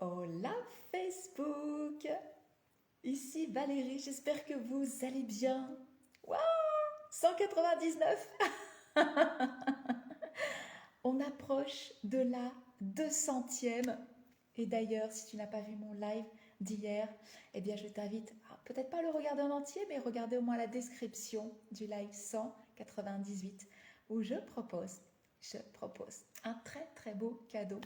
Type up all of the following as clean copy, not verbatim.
Hola Facebook. Ici Valérie, j'espère que vous allez bien. Waouh, 199. On approche de la 200e. Et d'ailleurs, si tu n'as pas vu mon live d'hier, eh bien je t'invite à peut-être pas le regarder en entier, mais regarder au moins la description du live 198 où je propose un très très beau cadeau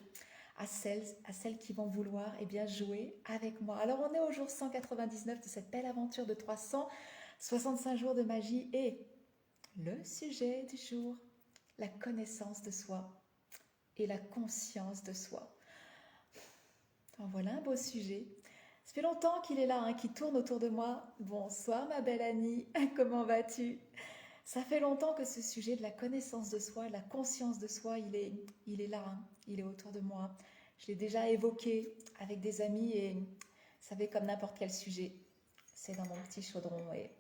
à celles qui vont vouloir jouer avec moi. Alors on est au jour 199 de cette belle aventure de 365 jours de magie et le sujet du jour, la connaissance de soi et la conscience de soi. En voilà un beau sujet. Ça fait longtemps qu'il est là, qui tourne autour de moi. Bonsoir ma belle Annie, comment vas-tu? Ça fait longtemps que ce sujet de la connaissance de soi, de la conscience de soi, il est là, il est autour de moi. Je l'ai déjà évoqué avec des amis et vous savez, comme n'importe quel sujet, c'est dans mon petit chaudron et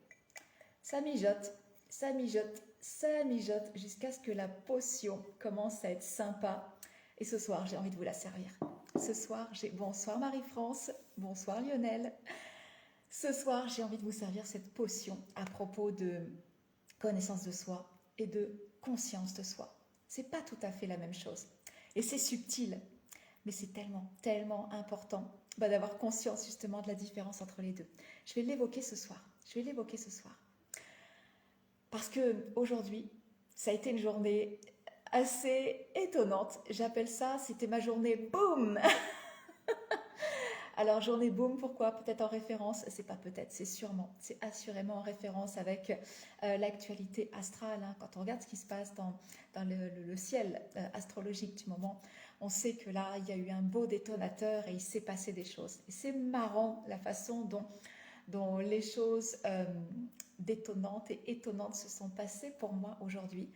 ça mijote, ça mijote, ça mijote jusqu'à ce que la potion commence à être sympa. Et ce soir, j'ai envie de vous la servir. Ce soir, bonsoir Marie-France, bonsoir Lionel. Ce soir, j'ai envie de vous servir cette potion à propos de connaissance de soi et de conscience de soi. C'est pas tout à fait la même chose. Et c'est subtil, mais c'est tellement, tellement important d'avoir conscience justement de la différence entre les deux. Je vais l'évoquer ce soir. Parce que aujourd'hui, ça a été une journée assez étonnante. J'appelle ça, c'était ma journée boum. Alors journée boom, pourquoi? Peut-être en référence, c'est pas peut-être, c'est sûrement, c'est assurément en référence avec l'actualité astrale. Quand on regarde ce qui se passe dans le ciel astrologique du moment, on sait que là, il y a eu un beau détonateur et il s'est passé des choses. Et c'est marrant la façon dont les choses détonnantes et étonnantes se sont passées pour moi aujourd'hui.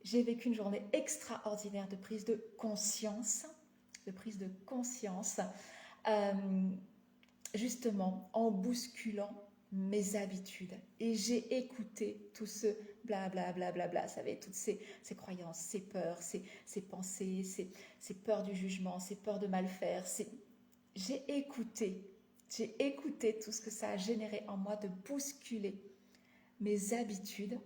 J'ai vécu une journée extraordinaire de prise de conscience, justement en bousculant mes habitudes. Et j'ai écouté tout ce blablabla, vous savez, toutes ces croyances, ces peurs, ces pensées, ces peurs du jugement, ces peurs de mal faire. J'ai écouté tout ce que ça a généré en moi de bousculer mes habitudes.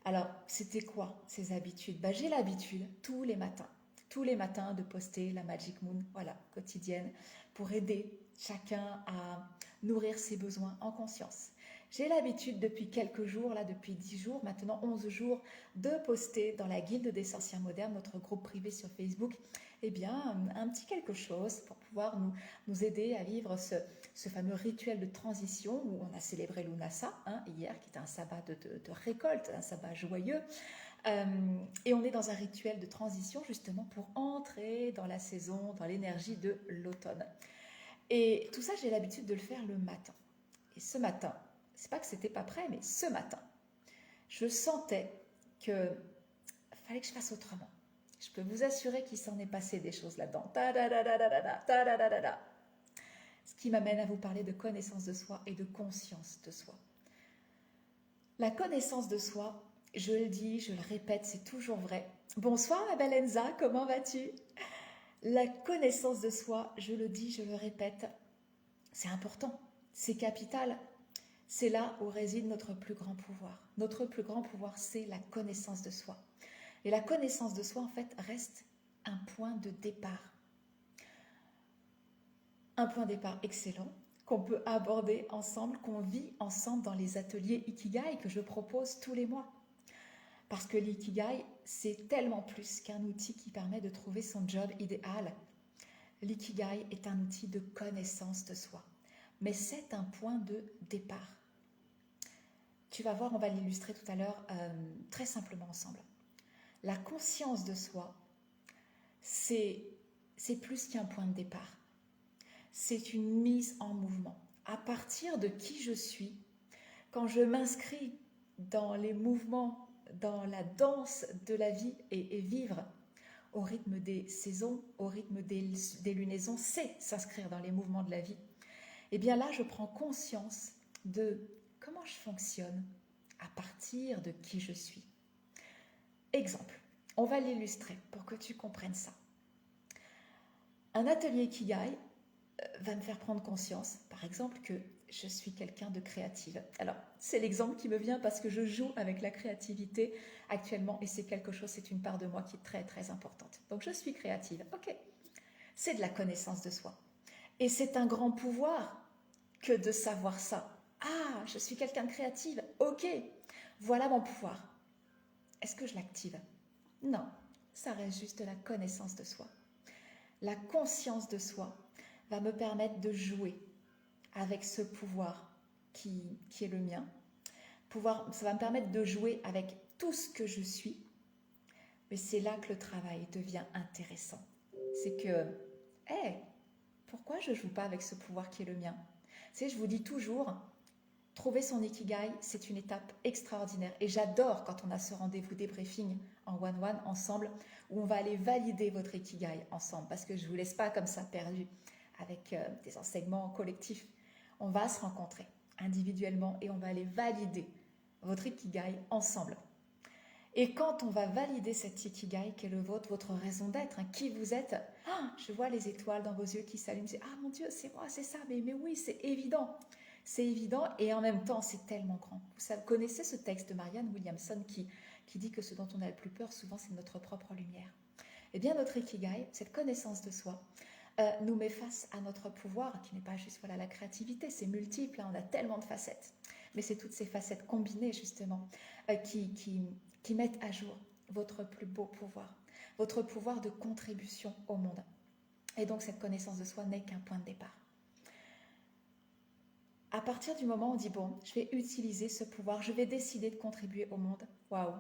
Alors, c'était quoi ces habitudes? J'ai l'habitude tous les matins de poster la Magic Moon, voilà, quotidienne, pour aider chacun à nourrir ses besoins en conscience. J'ai l'habitude depuis quelques jours, là depuis 10 jours, maintenant 11 jours, de poster dans la Guilde des Sorcières Modernes, notre groupe privé sur Facebook, un petit quelque chose pour pouvoir nous aider à vivre ce fameux rituel de transition où on a célébré Lunasa hier, qui était un sabbat de récolte, un sabbat joyeux. Et on est dans un rituel de transition justement pour entrer dans la saison, dans l'énergie de l'automne. Et tout ça, j'ai l'habitude de le faire le matin. Et ce matin, c'est pas que c'était pas prêt, mais ce matin, je sentais que fallait que je fasse autrement. Je peux vous assurer qu'il s'en est passé des choses là-dedans. Ce qui m'amène à vous parler de connaissance de soi et de conscience de soi. La connaissance de soi, je le dis, je le répète, c'est toujours vrai. Bonsoir ma belle Enza, comment vas-tu? La connaissance de soi, je le dis, je le répète, c'est important, c'est capital. C'est là où réside notre plus grand pouvoir. Notre plus grand pouvoir, c'est la connaissance de soi. Et la connaissance de soi, en fait, reste un point de départ. Un point de départ excellent qu'on peut aborder ensemble, qu'on vit ensemble dans les ateliers Ikigai que je propose tous les mois. Parce que l'ikigai, c'est tellement plus qu'un outil qui permet de trouver son job idéal. L'ikigai est un outil de connaissance de soi. Mais c'est un point de départ. Tu vas voir, on va l'illustrer tout à l'heure très simplement ensemble. La conscience de soi, c'est plus qu'un point de départ. C'est une mise en mouvement. À partir de qui je suis, quand je m'inscris dans les mouvements, dans la danse de la vie et vivre au rythme des saisons, au rythme des lunaisons, c'est s'inscrire dans les mouvements de la vie. Et bien là, je prends conscience de comment je fonctionne à partir de qui je suis. Exemple, on va l'illustrer pour que tu comprennes ça. Un atelier Ikigai, va me faire prendre conscience, par exemple, que je suis quelqu'un de créative. Alors, c'est l'exemple qui me vient parce que je joue avec la créativité actuellement et c'est quelque chose, c'est une part de moi qui est très très importante. Donc, je suis créative. Ok, c'est de la connaissance de soi. Et c'est un grand pouvoir que de savoir ça. Ah, je suis quelqu'un de créative. Ok, voilà mon pouvoir. Est-ce que je l'active? Non, ça reste juste de la connaissance de soi. La conscience de soi va me permettre de jouer avec ce pouvoir qui est le mien. Ça va me permettre de jouer avec tout ce que je suis. Mais c'est là que le travail devient intéressant. C'est que, hey, pourquoi je ne joue pas avec ce pouvoir qui est le mien? Je vous dis toujours, trouver son ikigai, c'est une étape extraordinaire. Et j'adore quand on a ce rendez-vous débriefing en one-one ensemble, où on va aller valider votre ikigai ensemble, parce que je ne vous laisse pas comme ça perdu avec des enseignements collectifs. On va se rencontrer individuellement et on va aller valider votre ikigai ensemble. Et quand on va valider cet ikigai qui est le vôtre, votre raison d'être, qui vous êtes, je vois les étoiles dans vos yeux qui s'allument, c'est mon Dieu, c'est moi, c'est ça, mais oui, c'est évident. C'est évident et en même temps, c'est tellement grand. Vous connaissez ce texte de Marianne Williamson qui dit que ce dont on a le plus peur, souvent, c'est notre propre lumière. Eh bien, notre ikigai, cette connaissance de soi, nous met face à notre pouvoir, qui n'est pas juste la créativité, c'est multiple, on a tellement de facettes. Mais c'est toutes ces facettes combinées, justement, qui mettent à jour votre plus beau pouvoir, votre pouvoir de contribution au monde. Et donc, cette connaissance de soi n'est qu'un point de départ. À partir du moment où on dit, bon, je vais utiliser ce pouvoir, je vais décider de contribuer au monde, waouh,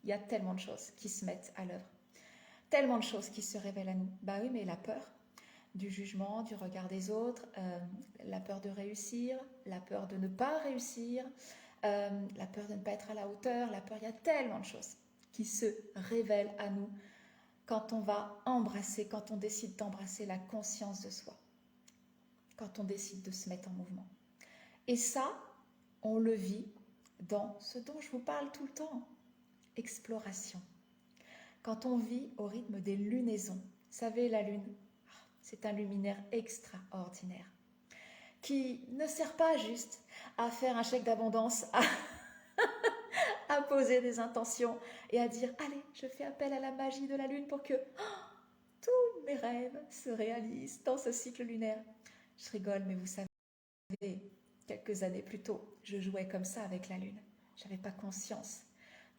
il y a tellement de choses qui se mettent à l'œuvre. Tellement de choses qui se révèlent à nous. Bah oui, mais la peur du jugement, du regard des autres, la peur de réussir, la peur de ne pas réussir, la peur de ne pas être à la hauteur, la peur, il y a tellement de choses qui se révèlent à nous quand on va embrasser, quand on décide d'embrasser la conscience de soi, quand on décide de se mettre en mouvement. Et ça, on le vit dans ce dont je vous parle tout le temps, exploration. Quand on vit au rythme des lunaisons, vous savez, la lune, c'est un luminaire extraordinaire qui ne sert pas juste à faire un chèque d'abondance, à poser des intentions et à dire « Allez, je fais appel à la magie de la lune pour que tous mes rêves se réalisent dans ce cycle lunaire. » Je rigole, mais vous savez, quelques années plus tôt, je jouais comme ça avec la lune. Je n'avais pas conscience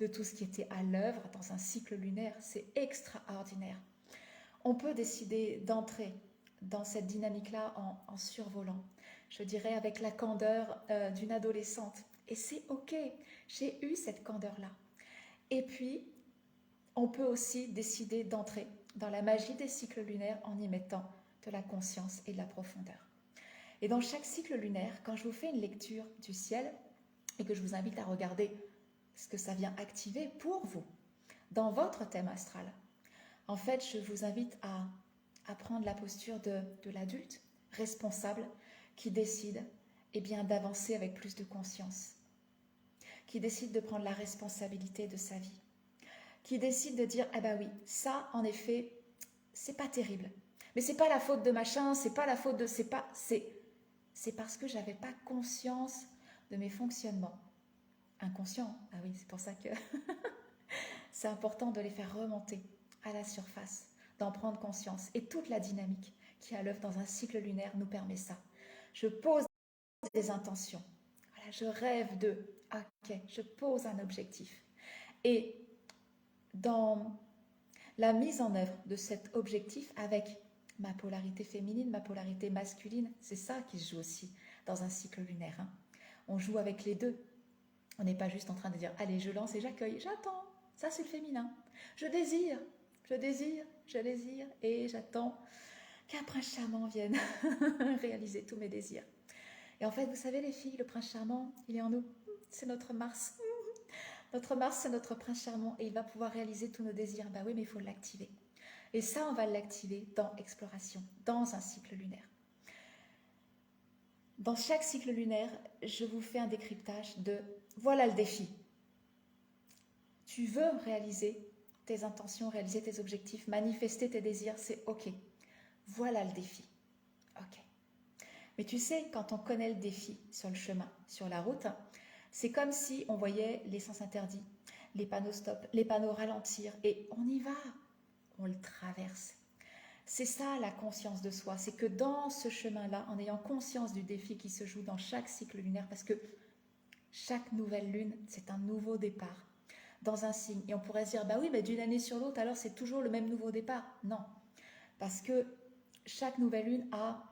de tout ce qui était à l'œuvre dans un cycle lunaire. C'est extraordinaire. On peut décider d'entrer dans cette dynamique-là en survolant, je dirais avec la candeur d'une adolescente. Et c'est ok, j'ai eu cette candeur-là. Et puis, on peut aussi décider d'entrer dans la magie des cycles lunaires en y mettant de la conscience et de la profondeur. Et dans chaque cycle lunaire, quand je vous fais une lecture du ciel et que je vous invite à regarder ce que ça vient activer pour vous, dans votre thème astral, en fait, je vous invite à prendre la posture de l'adulte responsable qui décide d'avancer avec plus de conscience, qui décide de prendre la responsabilité de sa vie, qui décide de dire « Ah bah oui, ça, en effet, c'est pas terrible. Mais c'est pas la faute de machin, c'est pas la faute de... C'est parce que j'avais pas conscience de mes fonctionnements. Inconscients, ah oui, c'est pour ça que c'est important de les faire remonter à la surface, d'en prendre conscience. Et toute la dynamique qui est à l'œuvre dans un cycle lunaire nous permet ça. Je pose des intentions. Voilà, je rêve de... Ok, je pose un objectif. Et dans la mise en œuvre de cet objectif avec ma polarité féminine, ma polarité masculine, c'est ça qui se joue aussi dans un cycle lunaire. Hein. On joue avec les deux. On n'est pas juste en train de dire « Allez, je lance et j'accueille, j'attends ». Ça, c'est le féminin. Je désire et j'attends qu'un prince charmant vienne réaliser tous mes désirs. Et en fait, vous savez les filles, le prince charmant, il est en nous. C'est notre Mars. Notre Mars, c'est notre prince charmant et il va pouvoir réaliser tous nos désirs. Bah oui, mais il faut l'activer. Et ça, on va l'activer dans exploration, dans un cycle lunaire. Dans chaque cycle lunaire, je vous fais un décryptage de voilà le défi. Tu veux réaliser tes intentions, réaliser tes objectifs, manifester tes désirs, c'est ok. Voilà le défi. Ok. Mais tu sais, quand on connaît le défi sur le chemin, sur la route, c'est comme si on voyait les sens interdits, les panneaux stop, les panneaux ralentir, et on y va, on le traverse. C'est ça la conscience de soi, c'est que dans ce chemin-là, en ayant conscience du défi qui se joue dans chaque cycle lunaire, parce que chaque nouvelle lune, c'est un nouveau départ dans un signe. Et on pourrait se dire, bah oui, mais d'une année sur l'autre, alors c'est toujours le même nouveau départ. Non, parce que chaque nouvelle lune a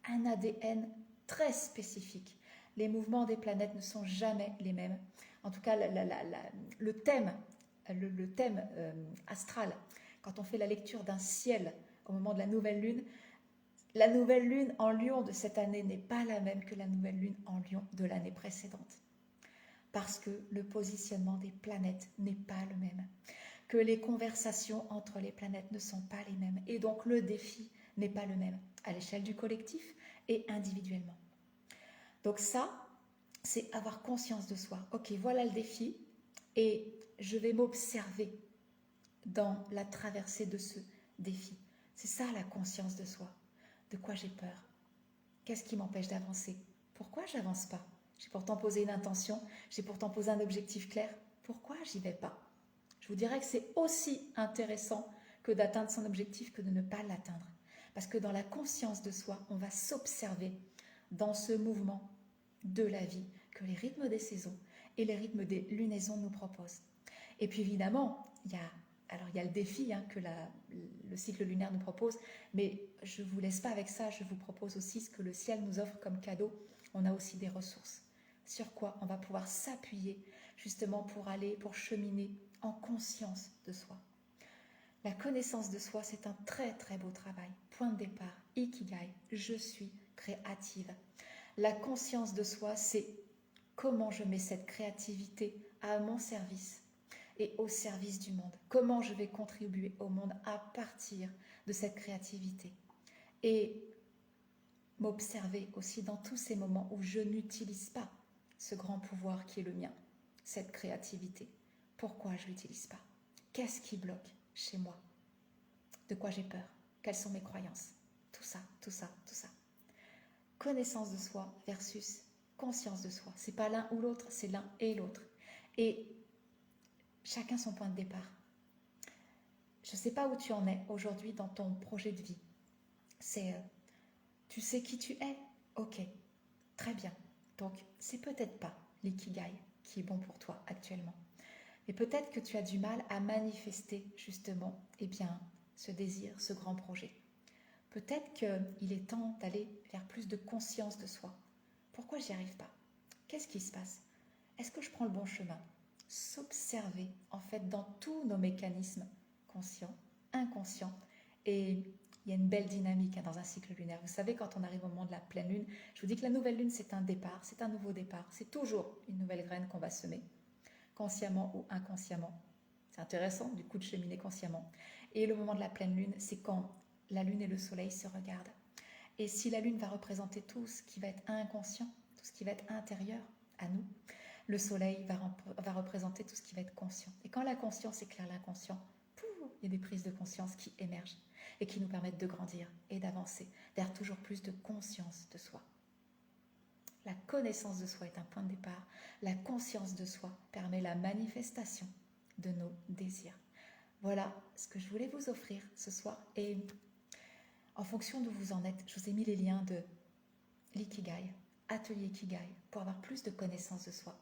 un ADN très spécifique. Les mouvements des planètes ne sont jamais les mêmes. En tout cas, le thème, le thème astral, quand on fait la lecture d'un ciel au moment de la nouvelle lune en Lion de cette année n'est pas la même que la nouvelle lune en Lion de l'année précédente. Parce que le positionnement des planètes n'est pas le même, que les conversations entre les planètes ne sont pas les mêmes, et donc le défi n'est pas le même à l'échelle du collectif et individuellement. Donc ça, c'est avoir conscience de soi. Ok, voilà le défi, et je vais m'observer dans la traversée de ce défi. C'est ça la conscience de soi. De quoi j'ai peur? Qu'est-ce qui m'empêche d'avancer? Pourquoi je n'avance pas? J'ai pourtant posé une intention, j'ai pourtant posé un objectif clair. Pourquoi j'y vais pas? Je vous dirais que c'est aussi intéressant que d'atteindre son objectif que de ne pas l'atteindre. Parce que dans la conscience de soi, on va s'observer dans ce mouvement de la vie que les rythmes des saisons et les rythmes des lunaisons nous proposent. Et puis évidemment, il y a le défi que le cycle lunaire nous propose, mais je ne vous laisse pas avec ça, je vous propose aussi ce que le ciel nous offre comme cadeau. On a aussi des ressources. Sur quoi on va pouvoir s'appuyer justement pour cheminer en conscience de soi. La connaissance de soi, c'est un très très beau travail. Point de départ, Ikigai, je suis créative. La conscience de soi, c'est comment je mets cette créativité à mon service et au service du monde. Comment je vais contribuer au monde à partir de cette créativité. Et m'observer aussi dans tous ces moments où je n'utilise pas ce grand pouvoir qui est le mien, cette créativité. Pourquoi je ne l'utilise pas? Qu'est-ce qui bloque chez moi? De quoi j'ai peur? Quelles sont mes croyances? Tout ça, tout ça, tout ça. Connaissance de soi versus conscience de soi. C'est pas l'un ou l'autre, c'est l'un et l'autre. Et chacun son point de départ. Je ne sais pas où tu en es aujourd'hui dans ton projet de vie. Tu sais qui tu es? Ok, très bien. Donc, c'est peut-être pas l'ikigai qui est bon pour toi actuellement. Mais peut-être que tu as du mal à manifester justement ce désir, ce grand projet. Peut-être qu'il est temps d'aller vers plus de conscience de soi. Pourquoi j'y arrive pas? Qu'est-ce qui se passe? Est-ce que je prends le bon chemin? S'observer en fait dans tous nos mécanismes conscients, inconscients. Et il y a une belle dynamique dans un cycle lunaire. Vous savez, quand on arrive au moment de la pleine lune, je vous dis que la nouvelle lune, c'est un départ, c'est un nouveau départ. C'est toujours une nouvelle graine qu'on va semer, consciemment ou inconsciemment. C'est intéressant, du coup, de cheminer consciemment. Et le moment de la pleine lune, c'est quand la lune et le soleil se regardent. Et si la lune va représenter tout ce qui va être inconscient, tout ce qui va être intérieur à nous, le soleil va représenter tout ce qui va être conscient. Et quand la conscience éclaire l'inconscient, il y a des prises de conscience qui émergent et qui nous permettent de grandir et d'avancer vers toujours plus de conscience de soi. La connaissance de soi est un point de départ. La conscience de soi permet la manifestation de nos désirs. Voilà ce que je voulais vous offrir ce soir. Et en fonction d'où vous en êtes, je vous ai mis les liens de l'ikigai, atelier Ikigai, pour avoir plus de connaissance de soi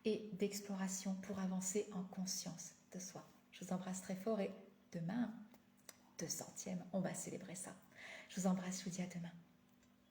et d'exploration pour avancer en conscience de soi. Je vous embrasse très fort et demain, 200e, on va célébrer ça. Je vous embrasse, je vous dis à demain.